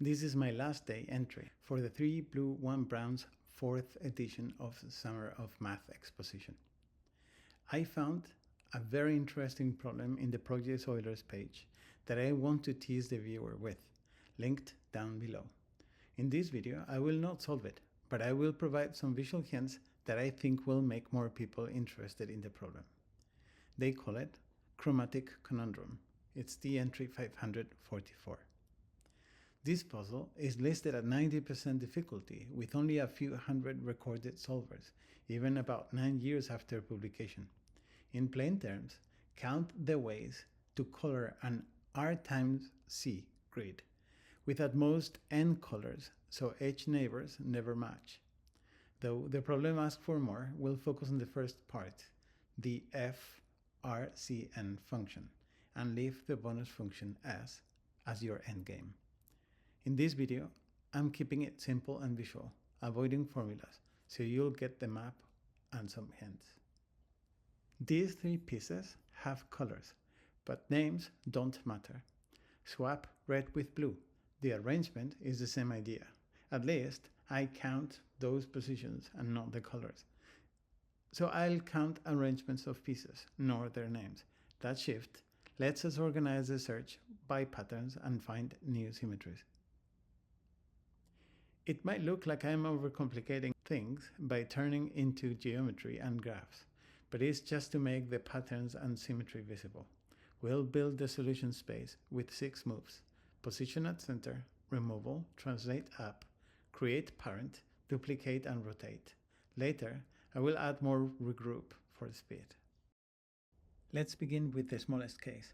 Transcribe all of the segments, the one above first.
This is my last day entry for the 3 Blue 1 Browns 4th edition of the Summer of Math exposition. I found a very interesting problem in the Project Euler's page that I want to tease the viewer with, linked down below. In this video, I will not solve it, but I will provide some visual hints that I think will make more people interested in the problem. They call it Chromatic Conundrum. It's the entry 544. This puzzle is listed at 90% difficulty with only a few hundred recorded solvers, even about 9 years after publication. In plain terms, count the ways to color an R times C grid, with at most n colors, so edge neighbors never match. Though the problem asks for more, we'll focus on the first part, the FRCN function, and leave the bonus function S as your endgame. In this video, I'm keeping it simple and visual, avoiding formulas, so you'll get the map and some hints. These 3 pieces have colors, but names don't matter. Swap red with blue. The arrangement is the same idea. At least, I count those positions and not the colors. So I'll count arrangements of pieces, not their names. That shift lets us organize the search by patterns and find new symmetries. It might look like I'm overcomplicating things by turning into geometry and graphs, but it's just to make the patterns and symmetry visible. We'll build the solution space with 6 moves: position at center, removal, translate up, create parent, duplicate and rotate. Later, I will add more regroup for speed. Let's begin with the smallest case,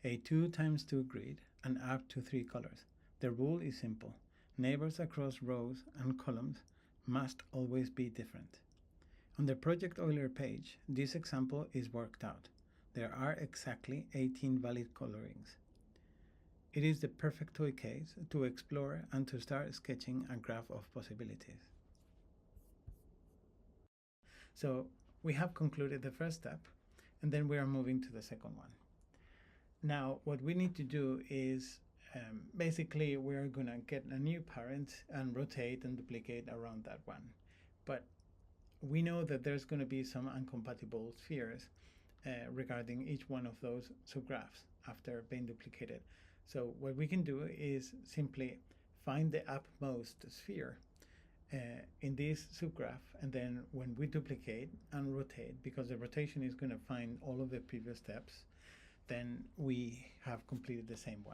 a 2 times 2 grid and up to 3 colors. The rule is simple. Neighbors across rows and columns must always be different. On the Project Euler page, this example is worked out. There are exactly 18 valid colorings. It is the perfect toy case to explore and to start sketching a graph of possibilities. So we have concluded the first step, and then we are moving to the second one. Now, what we need to do is basically we're going to get a new parent and rotate and duplicate around that one. But we know that there's going to be some incompatible spheres regarding each one of those subgraphs after being duplicated. So what we can do is simply find the upmost sphere in this subgraph, and then when we duplicate and rotate, because the rotation is going to find all of the previous steps, then we have completed the same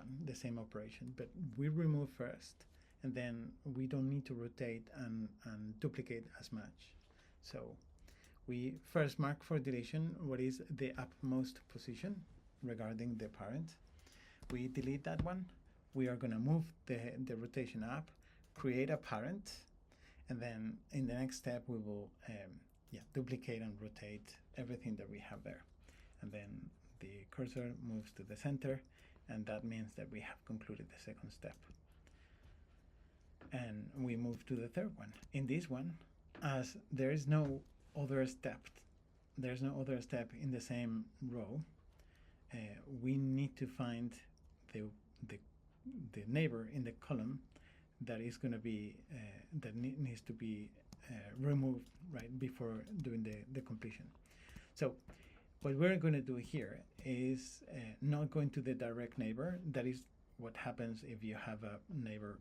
operation. But we remove first, and then we don't need to rotate and duplicate as much. So we first mark for deletion what is the upmost position regarding the parent. We delete that one. We are going to move the rotation up, create a parent, and then in the next step we will duplicate and rotate everything that we have there. And then the cursor moves to the center, and that means that we have concluded the second step. And we move to the third one. In this one, as there is no other step in the same row, we need to find the neighbor in the column that is going to be that needs to be removed right before doing the completion. So what we're going to do here is not going to the direct neighbor. That is what happens if you have a neighbor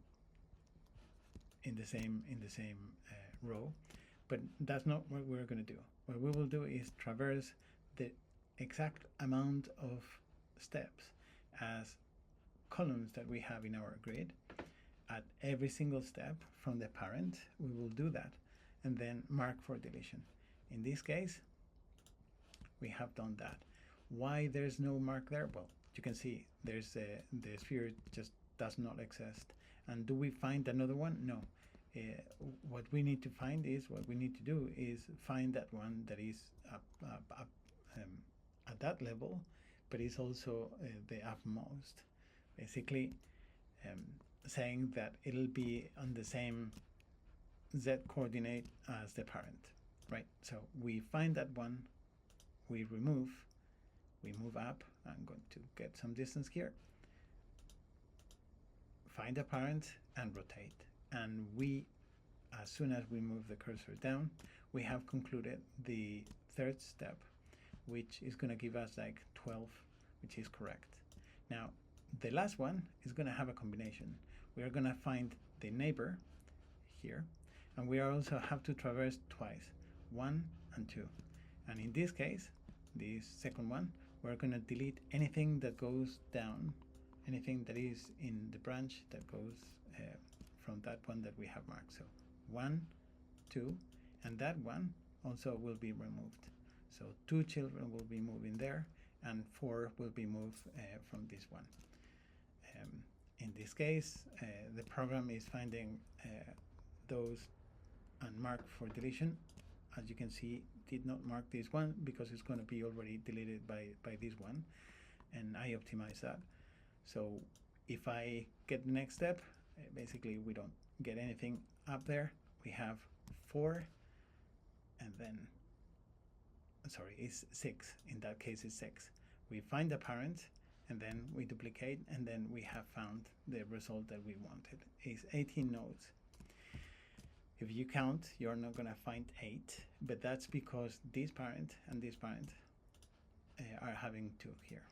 in the same row, but that's not what we're going to do. What we will do is traverse the exact amount of steps as columns that we have in our grid. At every single step from the parent, we will do that and then mark for deletion. In this case, we have done that. Why there's no mark there? Well, you can see there's the sphere just does not exist. And do we find another one? No. What we need to do is find that one that is at that level, but is also the upmost. Basically, saying that it'll be on the same z coordinate as the parent, right? So we find that one, we move up. I'm going to get some distance here. find a parent and rotate. And we, as soon as we move the cursor down, we have concluded the third step, which is going to give us like 12, which is correct. Now, the last one is going to have a combination. We are going to find the neighbor here, and we also have to traverse twice, 1 and 2. And in this case, this second one, we're going to delete anything that goes down, anything that is in the branch that goes from that one that we have marked. So 1, 2, and that one also will be removed. So 2 children will be moving there, and 4 will be moved from this one. In this case, the program is finding those and mark for deletion. As you can see, did not mark this one because it's going to be already deleted by this one, and I optimize that. So if I get the next step, basically we don't get anything up there. We have 4, and then, sorry, it's 6. In that case, it's 6. We find the parent, and then we duplicate, and then we have found the result that we wanted. It's 18 nodes. If you count, you're not going to find 8, but that's because this parent and this parent are having 2 here.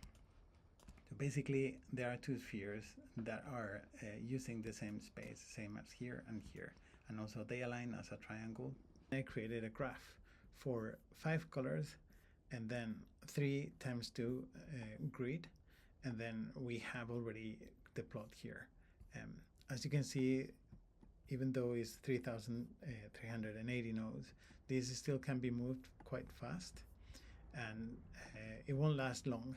So basically, there are 2 spheres that are using the same space, same as here and here, and also they align as a triangle. I created a graph for 5 colors, and then 3 times 2 grid, and then we have already the plot here. As you can see, even though it's 3,380 nodes, this still can be moved quite fast, and it won't last long.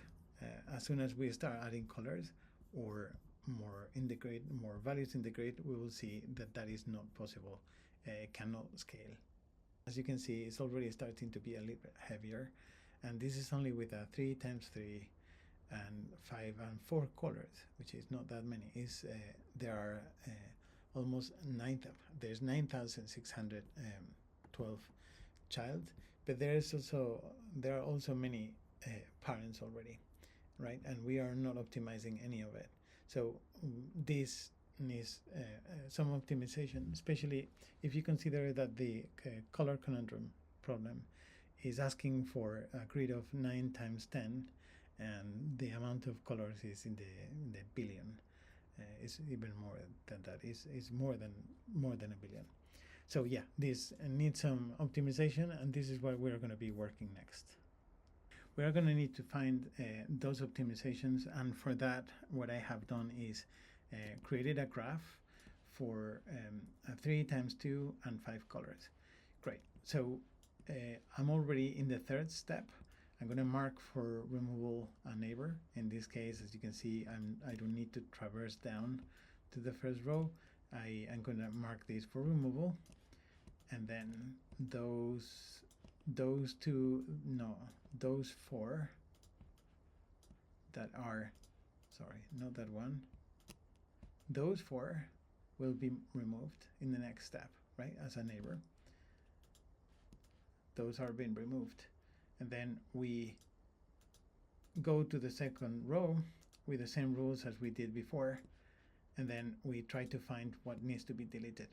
As soon as we start adding colors or more in the grid, more values in the grid, we will see that that is not possible. It cannot scale. As you can see, it's already starting to be a little bit heavier, and this is only with a 3 times 3 and 5 and 4 colors, which is not that many. There are almost 9,612 child, but there are also many parents already, right? And we are not optimizing any of it. So this needs some optimization, especially if you consider that the color conundrum problem is asking for a grid of 9 times 10, and the amount of colors is in the billion. It's even more than that. It's more than a billion. So yeah, this needs some optimization, and this is what we're going to be working next. We are going to need to find those optimizations, and for that, what I have done is created a graph for 3 times 2 and 5 colors. Great. So I'm already in the third step. I'm going to mark for removal a neighbor. In this case, as you can see, I don't need to traverse down to the first row. I'm going to mark this for removal, and then those 4 that are, sorry, not that one. Those 4 will be removed in the next step, right, as a neighbor. Those are being removed. And then we go to the second row with the same rules as we did before, and then we try to find what needs to be deleted.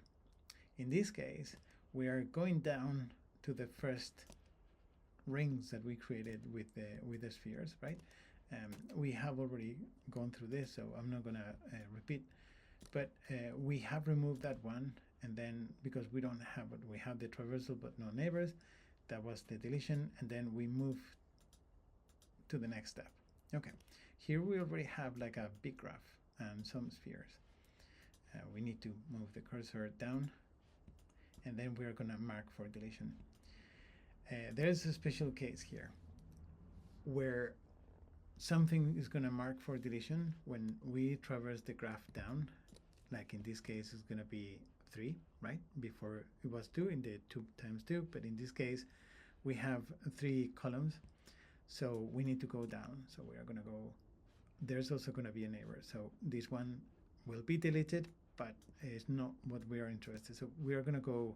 In this case, we are going down to the first rings that we created with the spheres, right? We have already gone through this, so I'm not going to repeat, but we have removed that one, and then because we don't have it, we have the traversal but no neighbors. That was the deletion, and then we move to the next step. Okay, here we already have like a big graph and some spheres. We need to move the cursor down, and then we're going to mark for deletion. There's a special case here where something is going to mark for deletion when we traverse the graph down. Like in this case, it's going to be 3, right? Before it was 2 in the 2 times 2, but in this case we have 3 columns, so we need to go down. So we are going to go, there's also going to be a neighbor, so this one will be deleted, but it's not what we are interested. So we are going to go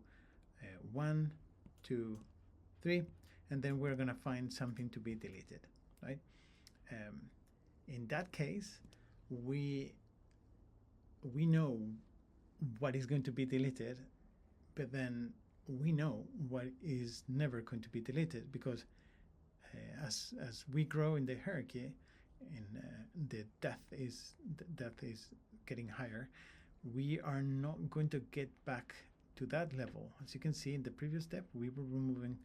1, 2, 3, and then we're going to find something to be deleted, right? In that case, we we know what is going to be deleted, but then we know what is never going to be deleted, because as we grow in the hierarchy, and the depth is getting higher, we are not going to get back to that level. As you can see in the previous step, we were removing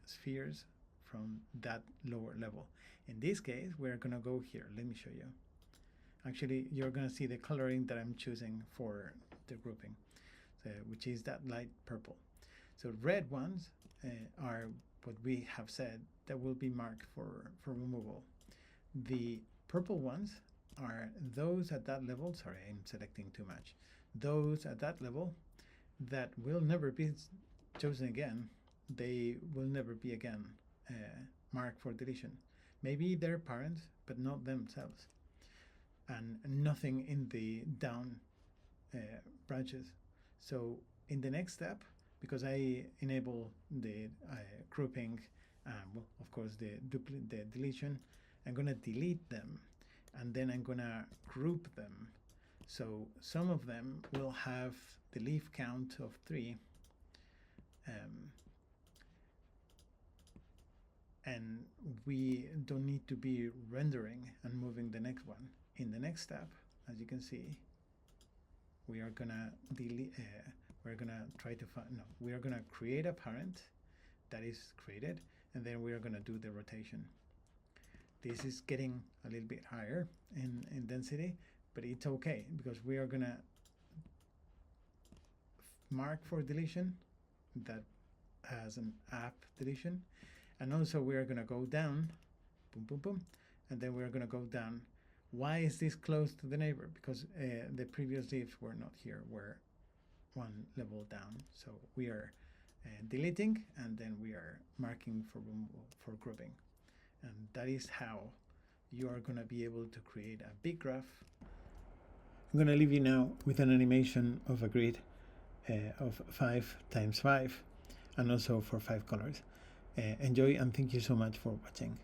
spheres from that lower level. In this case, we're going to go here. Let me show you. Actually, you're going to see the coloring that I'm choosing for the grouping, which is that light purple. So red ones are what we have said that will be marked for removal. The purple ones are those at that level, sorry, I'm selecting too much, those at that level that will never be chosen again. They will never be again marked for deletion. Maybe their parents, but not themselves. And nothing in the down branches. So in the next step, because I enable the grouping, well, of course, the deletion, I'm going to delete them, and then I'm going to group them. So some of them will have the leaf count of 3, and we don't need to be rendering and moving the next one. In the next step, as you can see, we are gonna delete. We're gonna try to find. No, we are gonna create a parent that is created, and then we are gonna do the rotation. This is getting a little bit higher in density, but it's okay, because we are gonna mark for deletion that has an app deletion, and also we are gonna go down, boom, boom, boom, and then we're gonna go down. Why is this close to the neighbor? Because the previous leaves were not here, were one level down. So we are deleting, and then we are marking for grouping. And that is how you are going to be able to create a big graph. I'm going to leave you now with an animation of a grid of 5 times 5, and also for 5 colors. Enjoy, and thank you so much for watching.